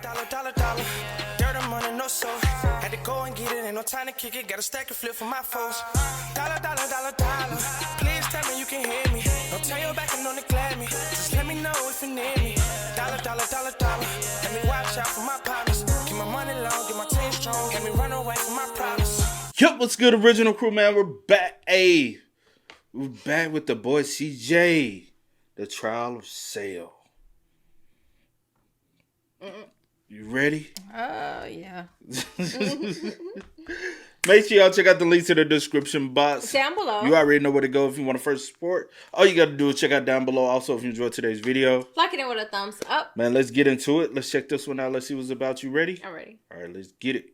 Dollar. Dirt and money, no soul. Had to go and get it, ain't no time to kick it. Got a stack of flip for my foes. Dollar. Please tell me you can hear me. Don't turn your back and don't neglect me. Just let me know if you need me. Dollar. Let me watch out for my partners. Keep my money long, get my team strong. Let me run away from my problems. Yup, what's good, original crew, man? We're back. We're back with the boy CJ. The trial of Sale. You ready? Yeah. Make sure y'all check out the links in the description box. Down below. You already know where to go if you want to first support. All you got to do is check out down below. Also, if you enjoyed today's video, like it with a thumbs up. Man, let's get into it. Let's check this one out. Let's see what's about. You ready? I'm ready. All right, let's get it.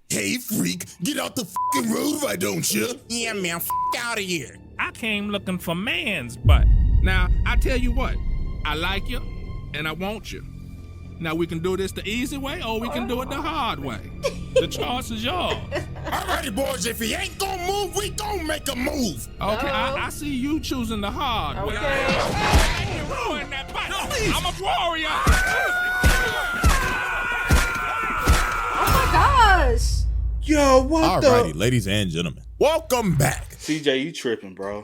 Hey, freak, get out the fucking road, why don't you? Yeah, man, out of here. I came looking for man's butt. Now, I tell you what, I like you, and I want you. Now, we can do this the easy way, or we can do it the hard way. The choice is yours. Alrighty, boys, if he ain't gonna move, we gonna make a move. Okay, I see you choosing the hard way. Okay. Ruin that butt. I'm a warrior. Oh my gosh. Yo, what Alrighty, ladies and gentlemen, welcome back. CJ, you tripping, bro.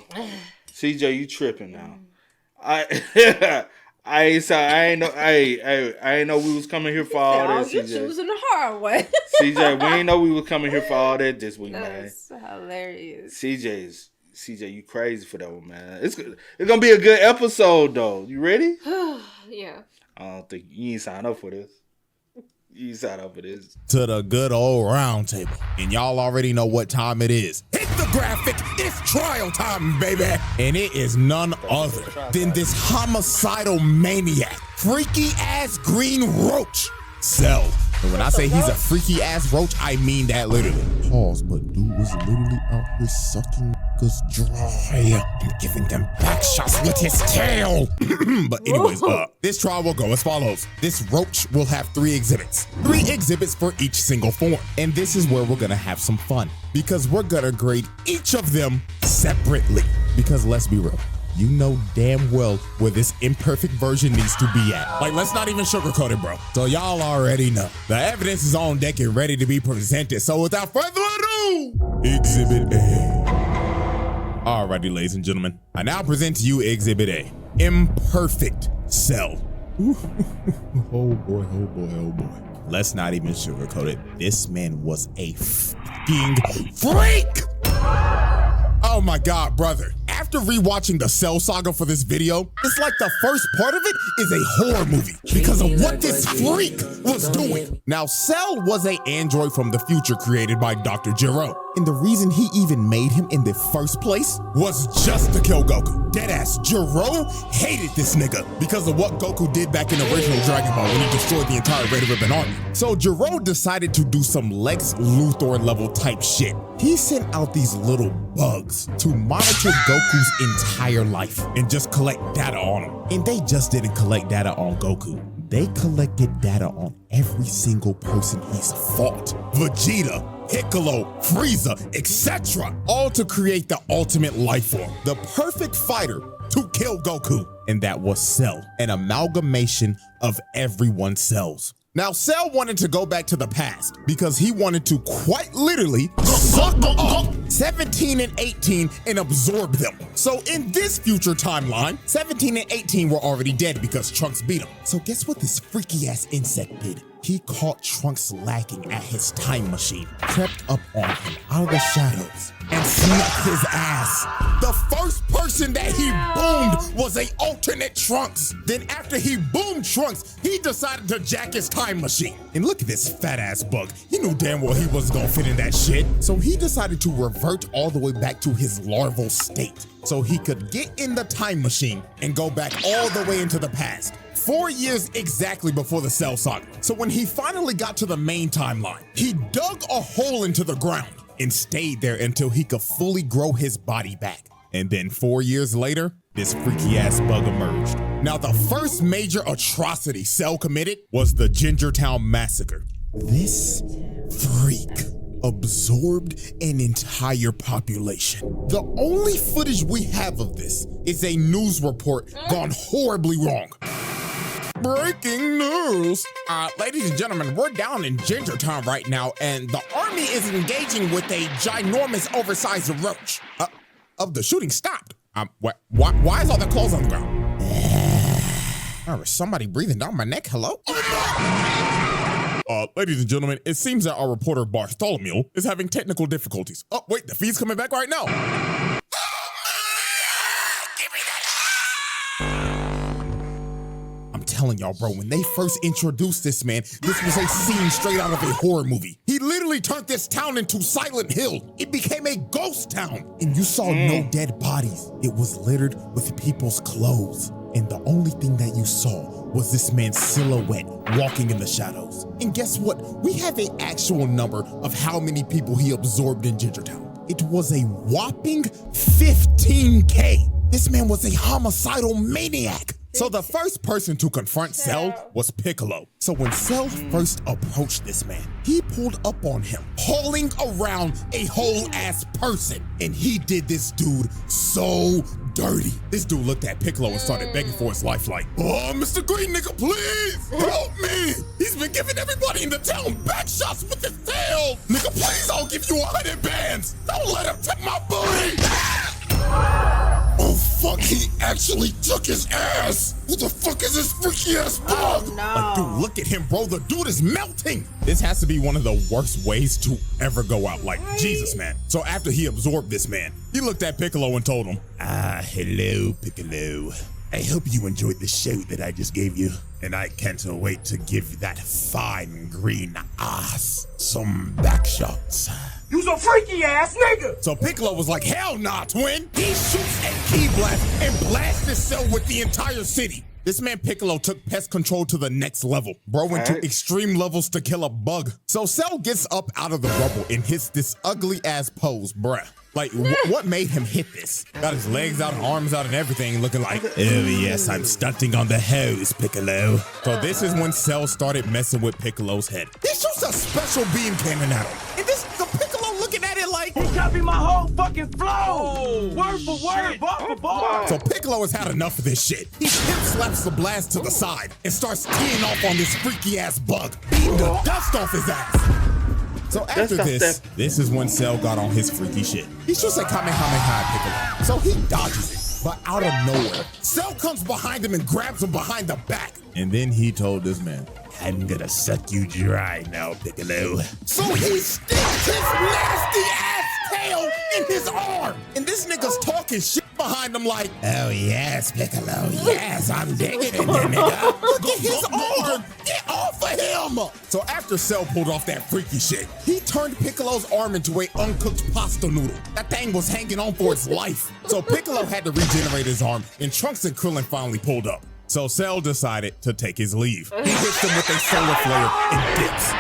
CJ, you tripping now. I ain't know we was coming here for all that, You're CJ. choosing the hard way. CJ, we ain't know we was coming here for all that this week, man. That's hilarious. CJ, you crazy for that one, man. It's gonna be a good episode, though. You ready? Yeah. I don't think you ain't signed up for this. To the good old round table. And y'all already know what time it is. Hit the graphic, it's trial time, baby. And it is none other than this homicidal maniac, freaky ass green roach, Cell. And when I say he's a freaky ass roach, I mean that literally. Pause, but dude was literally out here sucking niggas dry and giving them back shots with his tail. But anyways, this trial will go as follows. This roach will have 3 exhibits. 3 exhibits for each single form. And this is where we're gonna have some fun, because we're gonna grade each of them separately. Because let's be real, you know damn well where this imperfect version needs to be at. Like, let's not even sugarcoat it, bro. So y'all already know. The evidence is on deck and ready to be presented. So without further ado, Exhibit A. Alrighty, ladies and gentlemen, I now present to you Exhibit A. Imperfect Cell. Oh boy. Let's not even sugarcoat it. This man was a fucking freak! Oh my God, brother. After rewatching the Cell saga for this video, it's like the first part of it is a horror movie because of what this freak was doing. Now, Cell was an android from the future created by Dr. Gero. And the reason he even made him in the first place was just to kill Goku. Deadass, Gero hated this nigga because of what Goku did back in the original Dragon Ball when he destroyed the entire Red Ribbon Army. So Gero decided to do some Lex Luthor level type shit. He sent out these little bugs to monitor Goku's entire life and just collect data on him. And they just didn't collect data on Goku. They collected data on every single person he's fought. Vegeta, Piccolo, Frieza, etc. All to create the ultimate life form, the perfect fighter to kill Goku. And that was Cell, an amalgamation of everyone's cells. Now, Cell wanted to go back to the past because he wanted to quite literally suck up 17 and 18 and absorb them. So in this future timeline, 17 and 18 were already dead because Trunks beat them. So guess what this freaky ass insect did? He caught Trunks lacking at his time machine, crept up on him out of the shadows, and smacked his ass. The first person that he boomed was an alternate Trunks. Then after he boomed Trunks, he decided to jack his time machine. And look at this fat ass bug. He knew damn well he wasn't gonna fit in that shit. So he decided to revert all the way back to his larval state so he could get in the time machine and go back all the way into the past. 4 years exactly before the Cell saga. So when he finally got to the main timeline, he dug a hole into the ground and stayed there until he could fully grow his body back. And then 4 years later, this freaky ass bug emerged. Now, the first major atrocity Cell committed was the Gingertown Massacre. This freak absorbed an entire population. The only footage we have of this is a news report gone horribly wrong. Breaking news. Ladies and gentlemen, we're down in Gingertown right now, and the army is engaging with a ginormous, oversized roach. The shooting stopped. Why is all the clothes on the ground? There is somebody breathing down my neck. Hello? Ladies and gentlemen, it seems that our reporter Bartholomew is having technical difficulties. Oh, wait, the feed's coming back right now. I'm telling y'all, bro, when they first introduced this man, this was a scene straight out of a horror movie. He literally turned this town into Silent Hill. It became a ghost town. And you saw no dead bodies. It was littered with people's clothes. And the only thing that you saw was this man's silhouette walking in the shadows. And guess what? We have an actual number of how many people he absorbed in Gingertown. It was a whopping 15K. This man was a homicidal maniac. So the first person to confront Cell was Piccolo. So when Cell first approached this man, he pulled up on him, hauling around a whole ass person. And he did this dude so dirty. This dude looked at Piccolo and started begging for his life like, "Oh, Mr. Green nigga, please help me. He's been giving everybody in the town back shots with his tail. Nigga, please, I'll give you 100 bands. Don't let him take my booty." Oh fuck, he actually took his ass! Who the fuck is this freaky ass bug? Oh, no. Like, dude, look at him, bro. The dude is melting. This has to be one of the worst ways to ever go out. Like, Jesus, man. So after he absorbed this man, he looked at Piccolo and told him, hello, Piccolo. I hope you enjoyed the show that I just gave you. And I can't wait to give that fine green ass some back shots. You some freaky ass nigga! So Piccolo was like, hell nah, twin. He shoots a key blast and blasts his cell with the entire city. This man Piccolo took pest control to the next level. Bro went to extreme levels to kill a bug. So Cell gets up out of the rubble and hits this ugly ass pose, bruh. Like, what made him hit this? Got his legs out, arms out, and everything, looking like, oh yes, I'm stunting on the hose, Piccolo. So this is when Cell started messing with Piccolo's head. He shoots a special beam cannon at him. And this the Piccolo looking at it like, He copied my whole fucking flow! Word for word, bar for bar! So Piccolo has had enough of this shit. He hip slaps the blast to the side and starts teeing off on this freaky ass bug, beating the dust off his ass. So after this is when Cell got on his freaky shit. He shoots a Kamehameha at Piccolo, so he dodges it. But out of nowhere, Cell comes behind him and grabs him behind the back. And then he told this man, I'm gonna suck you dry now, Piccolo. So he sticks his nasty ass tail in his arm. And this nigga's talking shit behind him like, oh yes, Piccolo, yes, I'm digging it, nigga. Look at his arm, get off of him. So after Cell pulled off that freaky shit, he turned Piccolo's arm into a uncooked pasta noodle. That thing was hanging on for its life. So Piccolo had to regenerate his arm, and Trunks and Krillin finally pulled up. So Cell decided to take his leave. He hits him with a solar flare and dips.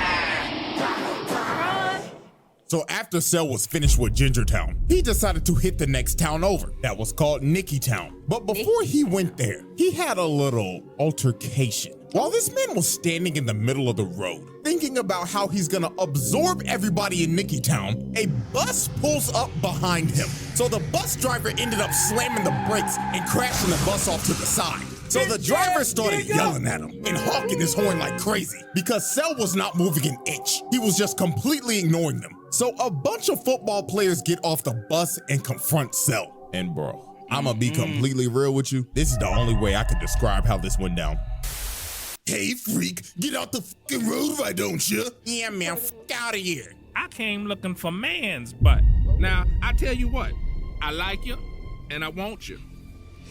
So after Cell was finished with Gingertown, he decided to hit the next town over. That was called Nickytown. But before he went there, he had a little altercation. While this man was standing in the middle of the road, thinking about how he's gonna absorb everybody in Nickytown, a bus pulls up behind him. So the bus driver ended up slamming the brakes and crashing the bus off to the side. So the driver started yelling at him and honking his horn like crazy because Cell was not moving an inch. He was just completely ignoring them. So a bunch of football players get off the bus and confront Cell. And bro, I'ma be completely real with you. This is the only way I can describe how this went down. Hey freak, get out the fucking road, why don't you? Yeah man, fuck out of here. I came looking for man's butt. Now, I tell you what, I like you and I want you.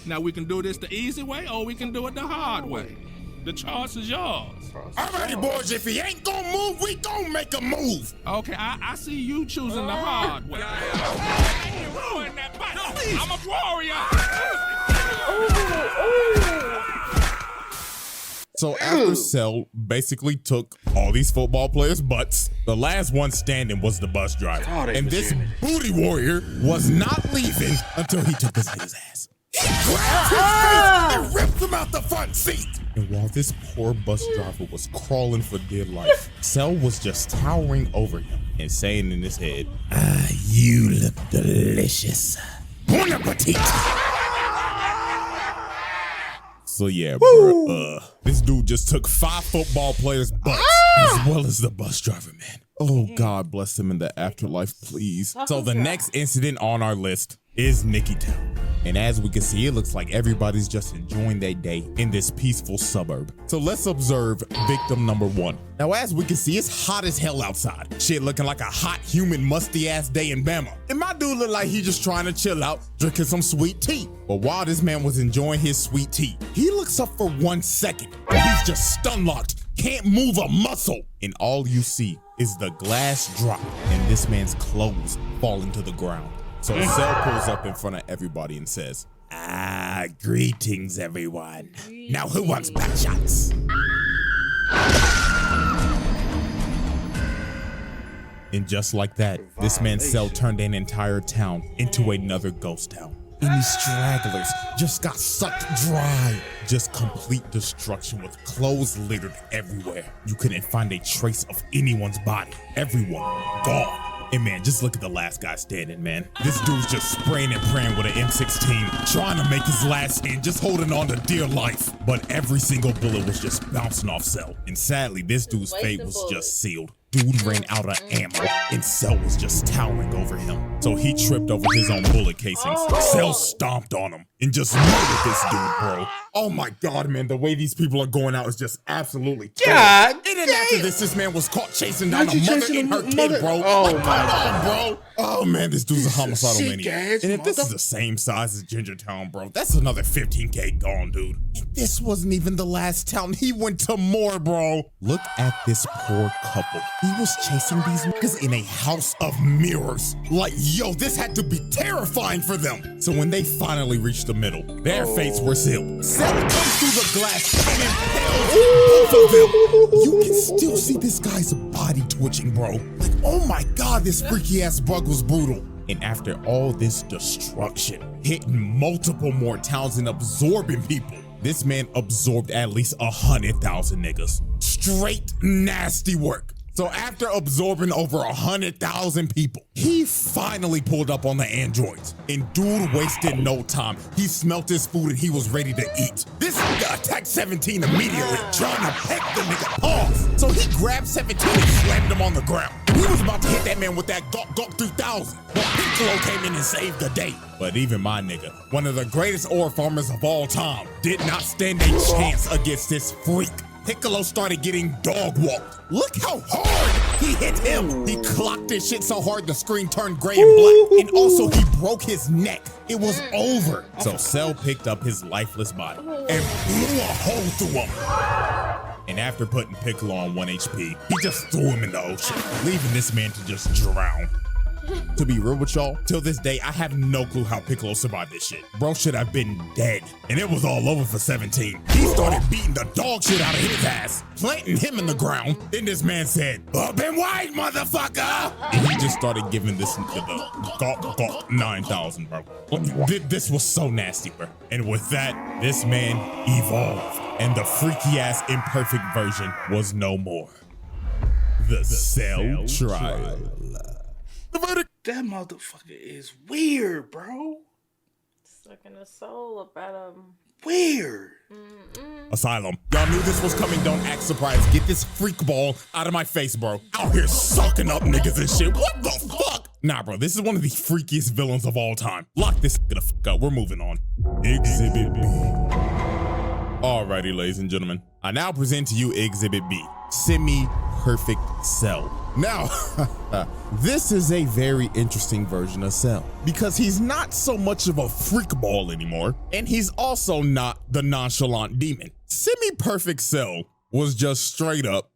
Now we can do this the easy way or we can do it the hard way. The choice is yours. Alrighty boys, if he ain't gonna move, we gonna make a move. Okay, I see you choosing the hard way. Ruin that butt. I'm a warrior. So after Cell basically took all these football players' butts, the last one standing was the bus driver. And this booty warrior was not leaving until he took his nigga's ass. He grabbed his face and ripped him out the front seat. And while this poor bus driver was crawling for dear life, Cell was just towering over him and saying in his head, you look delicious. Bon appetit. So yeah, bro, this dude just took 5 football players' butts as well as the bus driver, man. Oh, God bless him in the afterlife, please. So the next incident on our list is Nikki Town. And as we can see, it looks like everybody's just enjoying their day in this peaceful suburb. So let's observe victim number 1. Now, as we can see, it's hot as hell outside. Shit looking like a hot, humid, musty-ass day in Bama. And my dude looked like he just trying to chill out, drinking some sweet tea. But while this man was enjoying his sweet tea, he looks up for 1 second. And he's just stun-locked, can't move a muscle. And all you see is the glass drop and this man's clothes falling to the ground. So Cell pulls up in front of everybody and says, greetings, everyone. Now who wants back shots? And just like that, this man's Cell turned an entire town into another ghost town. And these stragglers just got sucked dry. Just complete destruction with clothes littered everywhere. You couldn't find a trace of anyone's body. Everyone gone. And man, just look at the last guy standing, man. This dude's just spraying and praying with an M16, trying to make his last stand, just holding on to dear life. But every single bullet was just bouncing off Cell. And sadly, this dude's fate was just sealed. Dude ran out of ammo, and Cell was just towering over him. So he tripped over his own bullet casings. Cell stomped on him and just murdered this dude, bro. Oh my God, man, the way these people are going out is just absolutely terrible. And then after this man was caught chasing down a mother and her kid, bro. Oh my God, bro. Oh man, this dude's a homicidal maniac. And if this is mother- the same size as Gingertown, bro, that's another 15K gone, dude. And this wasn't even the last town. He went to more, bro. Look at this poor couple. He was chasing these niggas in a house of mirrors. Like, yo, this had to be terrifying for them. So when they finally reached the middle, their fates were sealed. Cell comes through the glass and impales both of them. You can still see this guy's body twitching, bro. Like, oh my God, this freaky ass bug was brutal. And after all this destruction, hitting multiple more towns and absorbing people, this man absorbed at least 100,000 niggas. Straight nasty work. So after absorbing over 100,000 people, he finally pulled up on the androids. And dude wasted no time. He smelt his food and he was ready to eat. This nigga attacked 17 immediately, trying to peck the nigga paws. So he grabbed 17 and slammed him on the ground. He was about to hit that man with that Gawk 3000. But Piccolo came in and saved the day. But even my nigga, one of the greatest ore farmers of all time, did not stand a chance against this freak. Piccolo started getting dog walked. Look how hard he hit him. He clocked this shit so hard the screen turned gray and black. And also he broke his neck. It was over. So Cell picked up his lifeless body and blew a hole through him. And after putting Piccolo on 1 HP, he just threw him in the ocean, leaving this man to just drown. To be real with y'all, till this day, I have no clue how Piccolo survived this shit. Bro should have been dead. And it was all over for 17. He started beating the dog shit out of his ass, planting him in the ground. Then this man said, "Up and wide, motherfucker!" And he just started giving this nigga the Gawk 9000, bro. This was so nasty, bro. And with that, this man evolved. And the freaky ass imperfect version was no more. The Cell trial. That motherfucker is weird, bro. Stuck in a soul about him. Weird. Asylum. Y'all knew this was coming. Don't act surprised. Get this freak ball out of my face, bro. Out here sucking up niggas and shit. What the fuck? Nah, bro. This is one of the freakiest villains of all time. Lock this the fuck up. We're moving on. Exhibit B. Alrighty, ladies and gentlemen. I now present to you Exhibit B. Semi-perfect Cell. Now, this is a very interesting version of Cell because he's not so much of a freak ball anymore, and he's also not the nonchalant demon. Semi-perfect Cell was just straight up,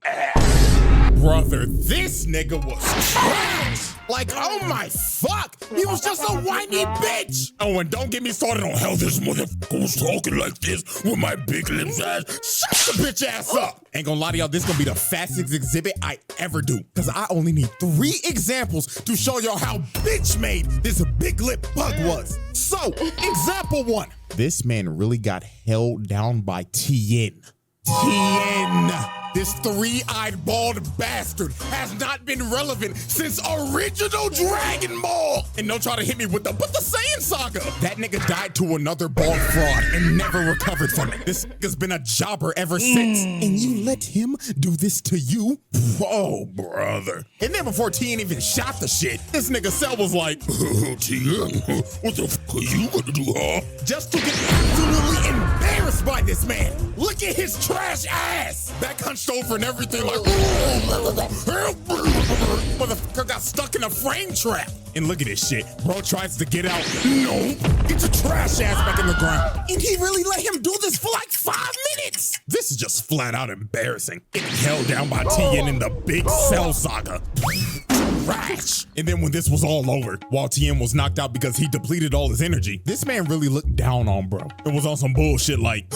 brother, this nigga was trash. Like, oh my fuck, he was just a whiny bitch. Oh, and don't get me started on how this motherfucker was talking like this with my big lips ass. Shut the bitch ass up. Ain't gonna lie to y'all, this gonna be the fastest exhibit I ever do, because I only need 3 examples to show y'all how bitch made this big lip bug was. So, example 1. This man really got held down by Tien. This three-eyed bald bastard has not been relevant since original Dragon Ball. And don't try to hit me with the Saiyan saga. That nigga died to another bald fraud and never recovered from it. This nigga's been a jobber ever since. And you let him do this to you? Oh, brother. And then before Tien even shot the shit, this nigga Cell was like, Tien, what the fuck are you gonna do, huh? Just to get absolutely embarrassed by this man. Look at his trash ass. Back hunched over and everything like, motherfucker got stuck in a frame trap. And look at this shit. Bro tries to get out. No, get your trash ass back in the ground. And he really let him do this for like 5 minutes. This is just flat out embarrassing. Getting held down by Tien in the big Cell saga. Trash. And then when this was all over, while Tien was knocked out because he depleted all his energy, this man really looked down on bro. It was on some bullshit like,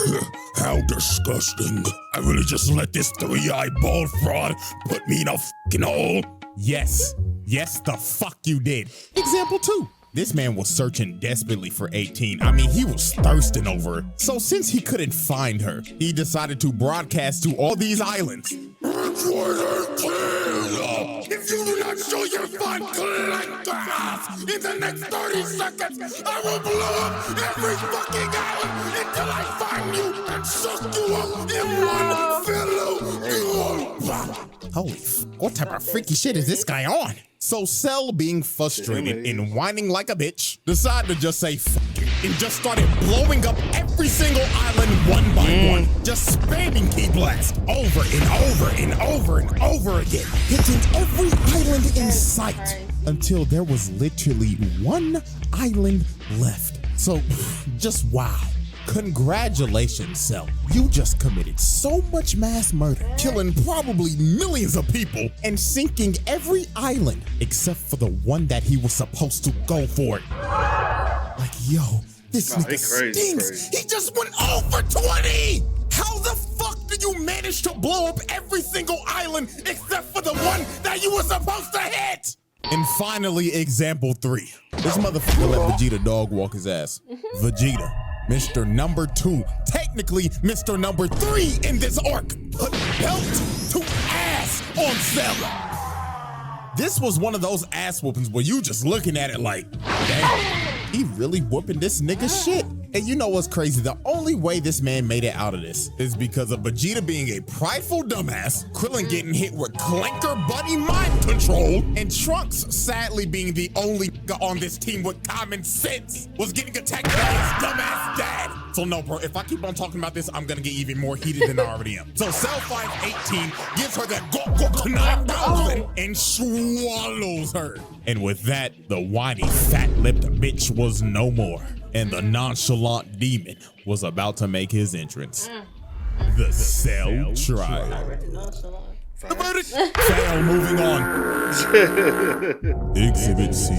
how disgusting. I really just let this three-eyed bald fraud put me in a fucking hole. Yes, the fuck you did. Example 2. This man was searching desperately for 18. I mean, he was thirsting over her. So since he couldn't find her, he decided to broadcast to all these islands. If you do not show your fun like grass in the next 30 seconds, I will blow up every fucking island until I find you and suck you up in one fellow. Holy what type of freaky shit is this guy on? So Cell, being frustrated and whining like a bitch, decided to just say fuck it and just started blowing up every single island one by one, just spamming key blast over and over and over and over again, hitting every island in sight until there was literally one island left. So just wow. Congratulations, Cell. You just committed so much mass murder, killing probably millions of people and sinking every island except for the one that he was supposed to go for. Like, yo, this nigga stinks. He just went over 20. How the fuck did you manage to blow up every single island except for the one that you were supposed to hit? And finally, example 3. This motherfucker let Vegeta dog walk his ass. Vegeta, Mr. Number 2, technically Mr. Number 3 in this arc, put belt to ass on Cell. This was one of those ass whoopings where you just looking at it like, damn, he really whooping this nigga shit. And you know what's crazy? The only way this man made it out of this is because of Vegeta being a prideful dumbass, Krillin getting hit with Clanker Buddy mind control, and Trunks sadly being the only nigga on this team with common sense was getting attacked by his dumbass dad. So no, bro, if I keep on talking about this, I'm gonna get even more heated than I already am. So Cell 518 gives her that Goku 9000 and swallows her. And with that, the whiny, fat-lipped bitch was no more. And the nonchalant demon was about to make his entrance. The Cell trial. Fail, moving on. Exhibit C.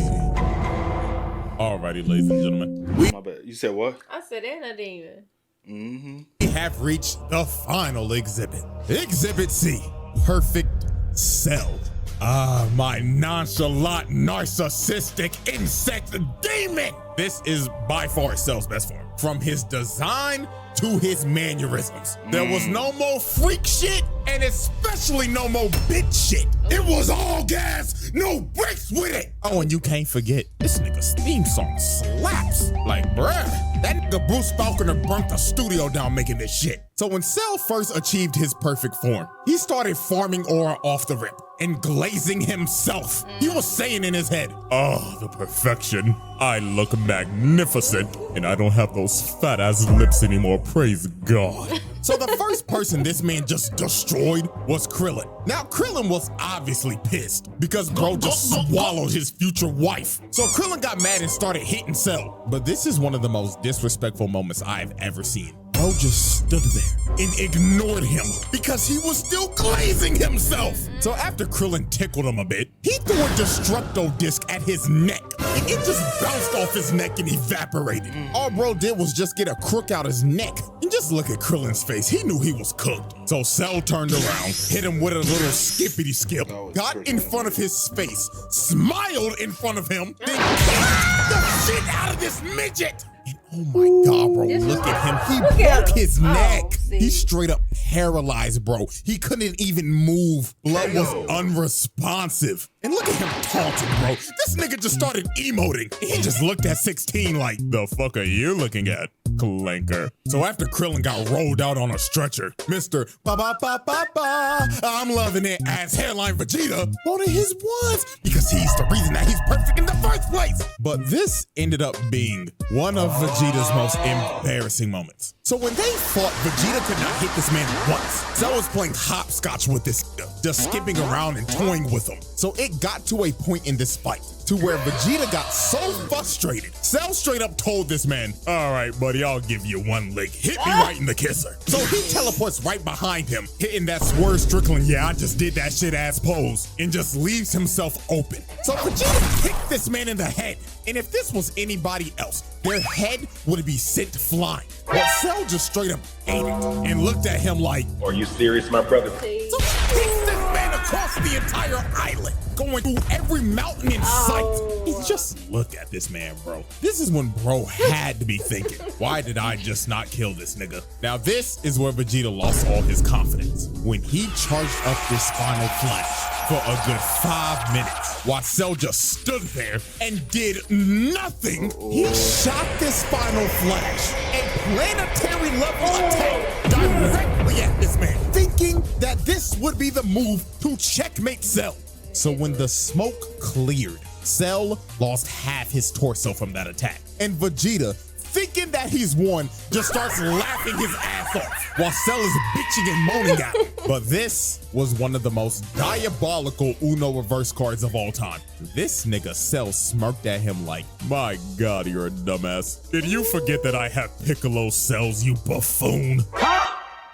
Alrighty, ladies and gentlemen. My bad. You said what? I said and a demon. We have reached the final exhibit. Exhibit C. Perfect Cell. Ah, my nonchalant, narcissistic insect demon. This is by far Cell's best form. From his design to his mannerisms. There was no more freak shit, and especially no more bitch shit. It was all gas, no breaks with it. Oh, and you can't forget, this nigga's theme song slaps. Like, bruh, that nigga Bruce Falconer burnt the studio down making this shit. So when Cell first achieved his perfect form, he started farming aura off the rip and glazing himself. He was saying in his head, oh, the perfection. I look magnificent, and I don't have those fat ass lips anymore, praise God. So the first person this man just destroyed was Krillin. Now Krillin was obviously pissed because bro just swallowed his future wife. So Krillin got mad and started hitting Cell. But this is one of the most disrespectful moments I've ever seen. Bro just stood there and ignored him because he was still glazing himself. So after Krillin tickled him a bit, he threw a Destructo disc at his neck and it just bounced off his neck and evaporated. All bro did was just get a crook out his neck. And just look at Krillin's face, he knew he was cooked. So Cell turned around, hit him with a little skippity skip, got in front of his face, smiled in front of him, then kicked the shit out of this midget. And Oh my God, bro. Look at him. He broke his neck. He's straight up paralyzed, bro. He couldn't even move. Blood was unresponsive. And look at him taunting, bro. This nigga just started emoting. He just looked at 16 like, the fuck are you looking at, clanker? So after Krillin got rolled out on a stretcher, Mr. Ba-ba-ba-ba-ba, I'm loving it as Hairline Vegeta wanted his ones because he's the reason that he's perfect in the first place. But this ended up being one of Vegeta's most embarrassing moments. So when they fought, Vegeta could not hit this man once. Cell was playing hopscotch with this nigga, just skipping around and toying with him. So it got to a point in this fight to where Vegeta got so frustrated, Cell straight up told this man, all right, buddy, I'll give you one leg. Hit me right in the kisser. So he teleports right behind him, hitting that Swerve Strickland, yeah, I just did that shit ass pose, and just leaves himself open. So Vegeta kicked this man in the head, and if this was anybody else, their head would be sent flying. But Cell just straight up ate it and looked at him like, are you serious, my brother? So he kicks this man across the entire island, going through every mountain in sight. He's just, look at this man, bro. This is when bro had to be thinking, why did I just not kill this nigga? Now this is where Vegeta lost all his confidence, when he charged up this final flash for a good 5 minutes, while Cell just stood there and did nothing. He shot this final flash, a planetary level attack, directly at this man, thinking that this would be the move to checkmate Cell. So when the smoke cleared, Cell lost half his torso from that attack. And Vegeta, thinking that he's won, just starts laughing his ass off while Cell is bitching and moaning at him. But this was one of the most diabolical Uno reverse cards of all time. This nigga Cell smirked at him like, my God, you're a dumbass. Did you forget that I have Piccolo cells, you buffoon?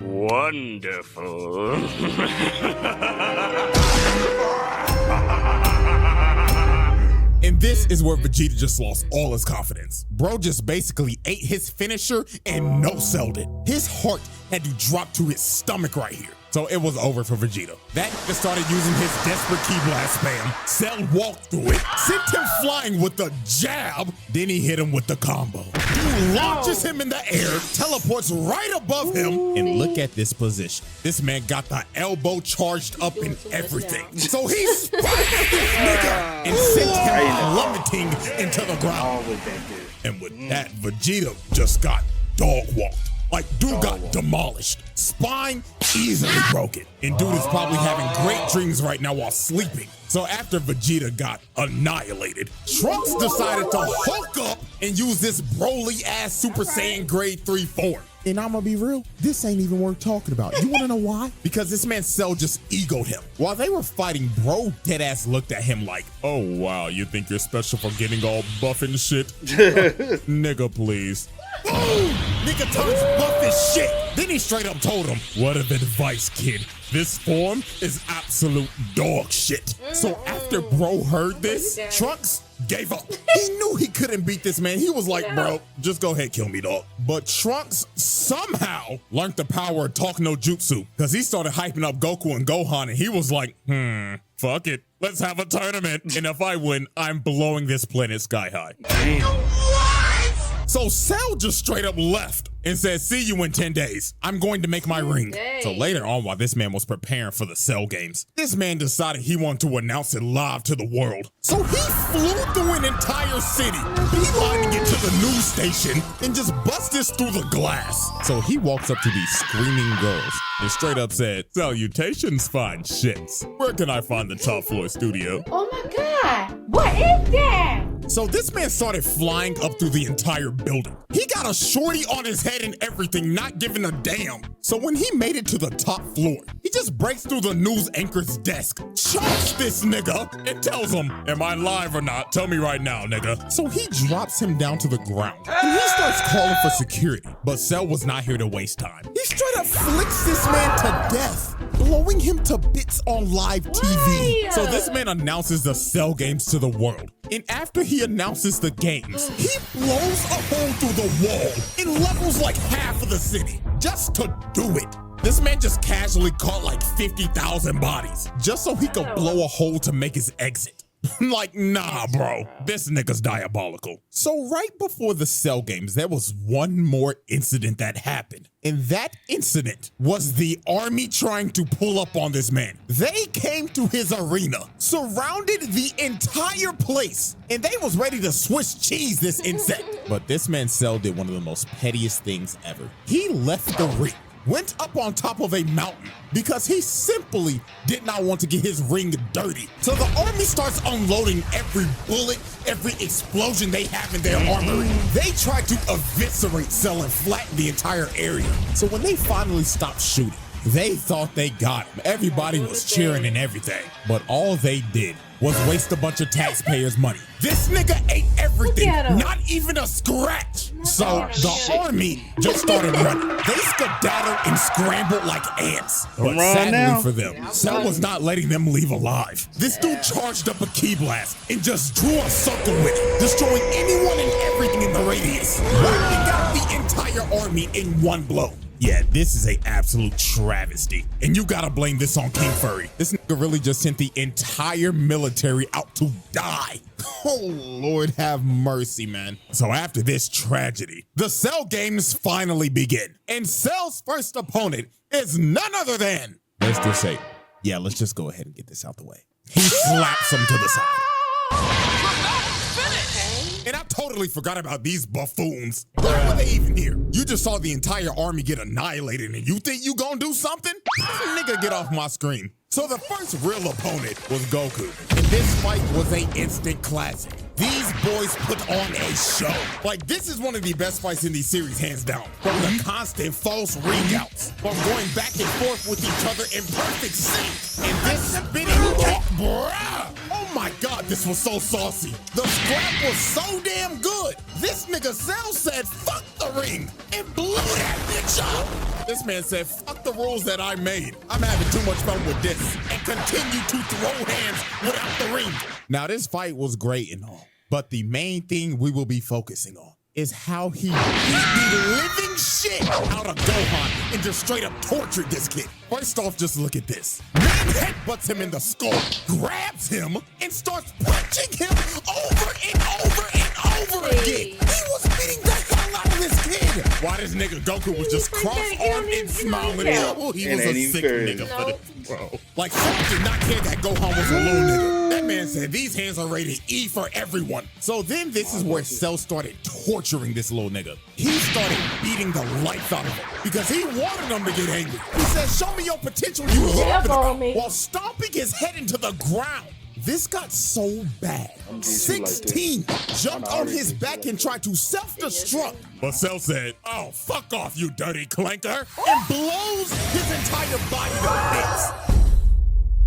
Wonderful. And this is where Vegeta just lost all his confidence. Bro just basically ate his finisher and no-selled it. His heart had to drop to his stomach right here. So it was over for Vegeta. That nigga started using his desperate ki blast spam. Cell walked through it, sent him flying with the jab, then he hit him with the combo. He launches him in the air, teleports right above him, and look at this position. This man got the elbow charged up and everything. So he spiked this nigga and sent him plummeting into the ground. And with that, Vegeta just got dog walked. Like, dude got demolished. Spine easily broken. And dude is probably having great dreams right now while sleeping. So after Vegeta got annihilated, Trunks decided to Hulk up and use this Broly-ass Super Saiyan Grade 3 form. And I'm gonna be real, this ain't even worth talking about. You wanna know why? Because this man Cell just egoed him. While they were fighting, bro deadass looked at him like, oh wow, you think you're special for getting all buff and shit? Nigga, please. Nigga turns buff as shit. Then he straight up told him, what of advice, kid? This form is absolute dog shit. So after bro heard this, Trunks gave up. He knew he couldn't beat this man. He was like, bro, just go ahead, kill me, dog. But Trunks somehow learned the power of talk no jutsu, because he started hyping up Goku and Gohan, and he was like, fuck it. Let's have a tournament. And if I win, I'm blowing this planet sky high. So Cell just straight up left and said, see you in 10 days. I'm going to make my ring. So later on, while this man was preparing for the Cell games, this man decided he wanted to announce it live to the world. So he flew through an entire city, beelining it to the news station, and just busted through the glass. So he walks up to these screaming girls and straight up said, salutations, fine shits. Where can I find the top floor studio? Oh my God, what is that? So this man started flying up through the entire building. He got a shorty on his head and everything, not giving a damn. So when he made it to the top floor, he just breaks through the news anchor's desk, chokes this nigga, and tells him, am I live or not? Tell me right now, nigga. So he drops him down to the ground, and he starts calling for security. But Cell was not here to waste time. He straight up flicks this man to death, blowing him to bits on live TV. So this man announces the Cell games to the world. And after he announces the games, he blows a hole through the wall and levels like half of the city just to do it. This man just casually caught like 50,000 bodies just so he could blow a hole to make his exit. Like, nah, bro. This nigga's diabolical. So right before the Cell games, there was one more incident that happened. And that incident was the army trying to pull up on this man. They came to his arena, surrounded the entire place, and they was ready to Swiss cheese this insect. But this man Cell did one of the most pettiest things ever. He left the ring, went up on top of a mountain because he simply did not want to get his ring dirty. So the army starts unloading every bullet, every explosion they have in their armory. They try to eviscerate Cell and flatten the entire area. So when they finally stopped shooting, they thought they got him. Everybody was cheering and everything. But all they did was waste a bunch of taxpayers' money. This nigga ate everything, not even a scratch. So the army just started running. They skedaddled and scrambled like ants. But sadly for them, Cell was not letting them leave alive. This dude charged up a key blast and just drew a circle with it, destroying anyone and everything in the radius, wiping out the entire army in one blow. Yeah, this is a absolute travesty. And you gotta blame this on King Furry. This nigga really just sent the entire military out to die. Oh, Lord have mercy, man. So after this tragedy, the Cell games finally begin. And Cell's first opponent is none other than, let's just say, yeah, let's just go ahead and get this out the way. He slaps him to the side. And I totally forgot about these buffoons. Why were they even here? You just saw the entire army get annihilated and you think you gonna do something? Nigga, get off my screen. So the first real opponent was Goku. And this fight was an instant classic. These boys put on a show. Like, this is one of the best fights in these series, hands down. From the constant false ring outs, from going back and forth with each other in perfect sync. And this spinning kick, bruh. Oh my God, this was so saucy. The scrap was so damn good. This nigga Cell said, fuck the ring, and blew that bitch up. This man said, fuck the rules that I made. I'm having too much fun with this, and continue to throw hands without the ring. Now, this fight was great and all, but the main thing we will be focusing on is how he beat the living shit out of Gohan and just straight up tortured this kid. First off, just look at this. Man headbutts him in the skull, grabs him, and starts punching him over and over and over again. He was beating the hell out of this kid. Why this nigga Goku was just cross-armed and smiling. Oh, he was a sick nigga for this, bro. Like, Cell did not care that Gohan was a little nigga. That man said, these hands are rated E for everyone. So then this is where Cell started torturing this little nigga. He started beating the life out of him because he wanted him to get angry. He said, show me your potential, you laughing about, while stomping his head into the ground. This got so bad. 16 jumped on his back and tried to self-destruct. But Cell said, oh, fuck off, you dirty clanker, and blows his entire body to bits.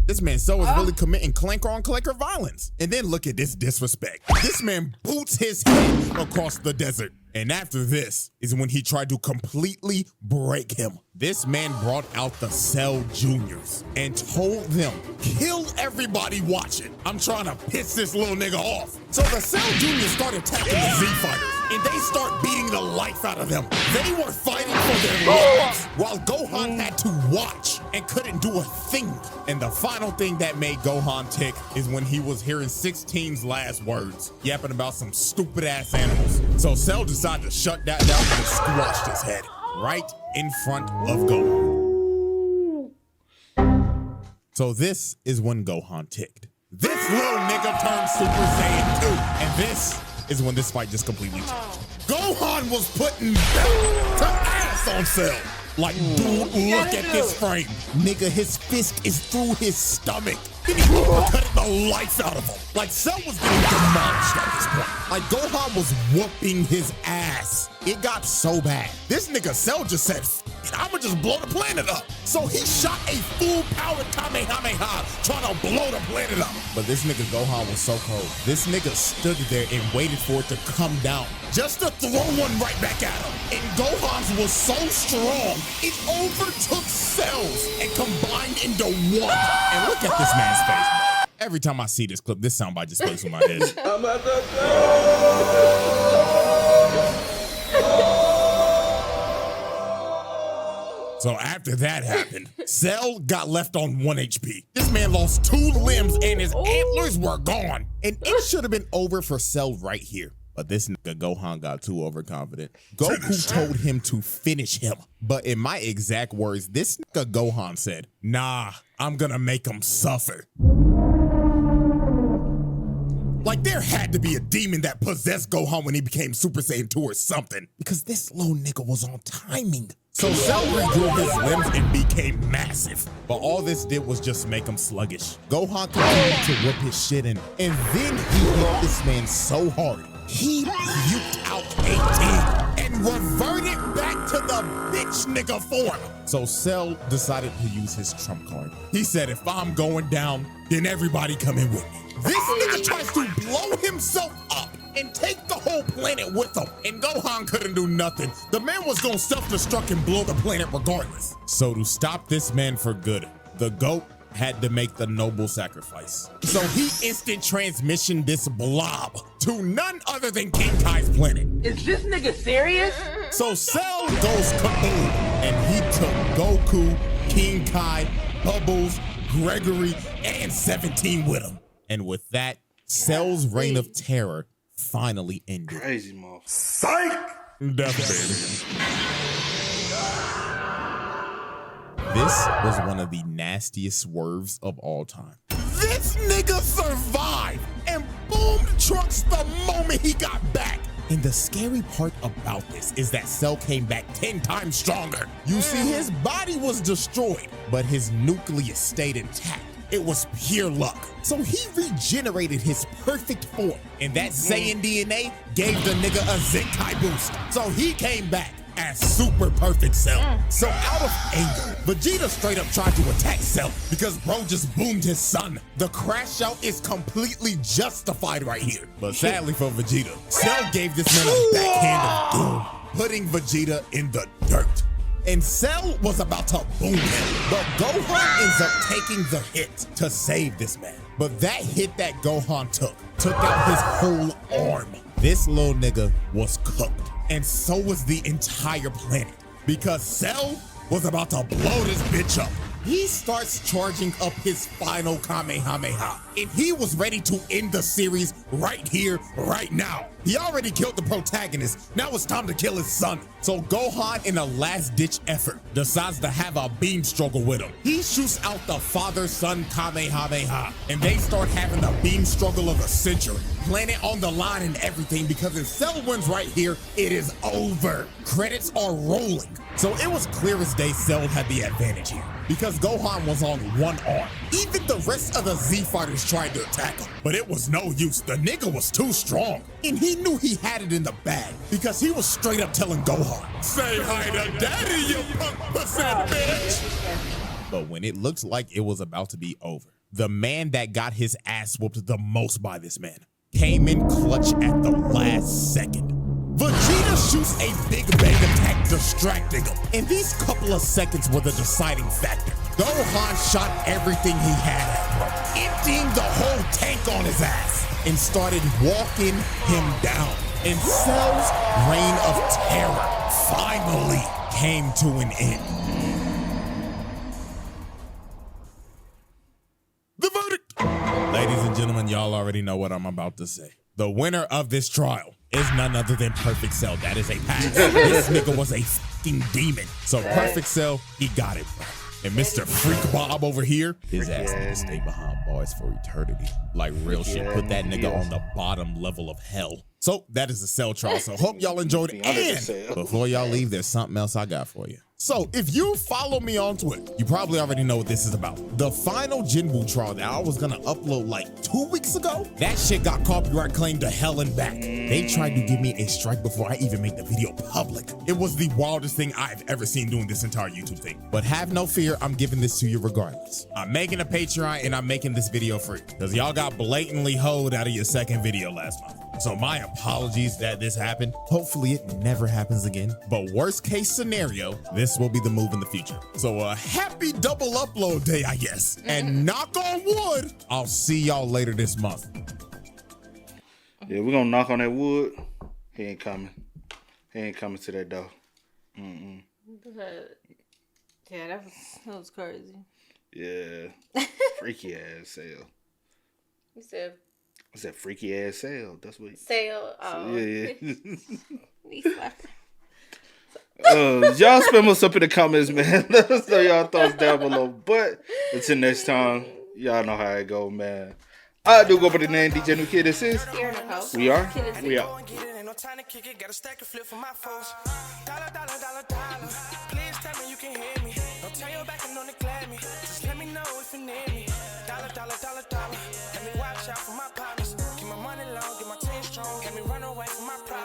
This man Cell was really committing clanker on clanker violence. And then look at this disrespect. This man boots his head across the desert. And after this is when he tried to completely break him. This man brought out the Cell Juniors and told them, kill everybody watching. I'm trying to piss this little nigga off. So the Cell Juniors started attacking the Z Fighters, and they start beating the life out of them. They were fighting for their lives, while Gohan had to watch and couldn't do a thing. And the final thing that made Gohan tick is when he was hearing 16's last words, yapping about some stupid ass animals. So Cell decided to shut that down and squashed his head right in front of Gohan. So this is when Gohan ticked. This little nigga turned Super Saiyan 2. And this is when this fight just completely changed. Gohan was putting belt to ass on Cell. Like, dude, look at this frame. Nigga, his fist is through his stomach. Then he cutting the life out of him. Like, Cell was getting demolished at this point. Like, Gohan was whooping his ass. It got so bad. This nigga Cell just said, I'ma just blow the planet up. So he shot a full-powered Kamehameha trying to blow the planet up. But this nigga Gohan was so cold. This nigga stood there and waited for it to come down just to throw one right back at him. And Gohan's was so strong, it overtook Cell's and combined into one. And look at this man's face, man. Every time I see this clip, this soundbite just plays in my head. So after that happened, Cell got left on 1 HP. This man lost 2 limbs and his antlers were gone. And it should have been over for Cell right here. But this nigga Gohan got too overconfident. Goku told him to finish him. But in my exact words, this nigga Gohan said, nah, I'm gonna make him suffer. Like there had to be a demon that possessed Gohan when he became Super Saiyan 2 or something. Because this little nigga was on timing. So Cell regrew his limbs and became massive. But all this did was just make him sluggish. Gohan continued to whip his shit in. And then he hit this man so hard, he puked out 18 and reverted back to the bitch nigga form. So Cell decided to use his trump card. He said, if I'm going down, then everybody come in with me. This nigga tries to blow himself up and take the whole planet with him. And Gohan couldn't do nothing. The man was gonna self-destruct and blow the planet regardless. So to stop this man for good, the GOAT had to make the noble sacrifice. So he instant transmissioned this blob to none other than King Kai's planet. Is this nigga serious? So Cell goes kaboom, and he took Goku, King Kai, Bubbles, Gregory, and 17 with him. And with that, Cell's reign of terror finally ended. Crazy motherfucker. Psych! Death, baby. This was one of the nastiest swerves of all time. This nigga survived and boomed Trunks the moment he got back. And the scary part about this is that Cell came back 10 times stronger. You see, his body was destroyed, but his nucleus stayed intact. It was pure luck. So he regenerated his perfect form, and that Saiyan DNA gave the nigga a Zenkai boost. So he came back as super perfect Cell. So out of anger, Vegeta straight up tried to attack Cell because bro just boomed his son. The crash out is completely justified right here. But sadly for Vegeta, Cell gave this man a backhand of doom, putting Vegeta in the dirt. And Cell was about to boom him, but Gohan ends up taking the hit to save this man. But that hit that Gohan took out his whole arm. This little nigga was cooked, and so was the entire planet, because Cell was about to blow this bitch up. He starts charging up his final Kamehameha, and he was ready to end the series right here, right now. He already killed the protagonist. Now it's time to kill his son. So Gohan, in a last-ditch effort, decides to have a beam struggle with him. He shoots out the father-son Kamehameha, and they start having the beam struggle of the century. Planet on the line and everything, because if Cell wins right here, it is over. Credits are rolling. So it was clear as day Cell had the advantage here, because Gohan was on one arm. Even the rest of the Z fighters tried to attack him, but it was no use. The nigga was too strong, and he knew he had it in the bag, because he was straight up telling Gohan, "Say hi to daddy, you punk pussy bitch." But when it looked like it was about to be over, the man that got his ass whooped the most by this man came in clutch at the last second. Vegeta shoots a big bang attack, distracting him. And these couple of seconds were the deciding factor. Gohan shot everything he had at him, emptying the whole tank on his ass, and started walking him down. And Cell's reign of terror finally came to an end. The verdict! Ladies and gentlemen, y'all already know what I'm about to say. The winner of this trial is none other than Perfect Cell. That is a pass. This nigga was a fucking demon. So Perfect Cell, he got it, bro. And Mr. Freak Bob over here, his ass need to stay behind bars for eternity. Like real shit. Put that nigga on the bottom level of hell. So that is the Cell trial. So hope y'all enjoyed it. And before y'all leave, there's something else I got for you. So if you follow me on Twitter, you probably already know what this is about. The final Jinwoo trial that I was gonna upload like 2 weeks ago, that shit got copyright claimed to hell and back. They tried to give me a strike before I even made the video public. It was the wildest thing I've ever seen doing this entire YouTube thing. But have no fear, I'm giving this to you regardless. I'm making a Patreon and I'm making this video free, because y'all got blatantly hoed out of your second video last month. So my apologies that this happened. Hopefully it never happens again. But worst case scenario, this will be the move in the future. So a happy double upload day, I guess. And knock on wood, I'll see y'all later this month. Yeah, we're gonna knock on that wood. He ain't coming. He ain't coming to that door. Yeah, that was crazy. Yeah. Freaky ass sale. You said I said freaky ass sale. That's what. sale. Oh. Yeah. He slapped. Y'all spam us up in the comments, man. Let us know y'all thoughts down below. But until next time, y'all know how it go, man. I do go by the name DJ New Kid. This is. We are. We are. No time to kick it, got a stack of flip for my foes. Dollar, dollar, dollar, dollar. Please tell me you can hear me. Don't turn your back and don't neglect me. Just let me know if you need me. Dollar, dollar, dollar, dollar. Let me watch out for my partners. Keep my money long, get my team strong. Let me run away from my problems.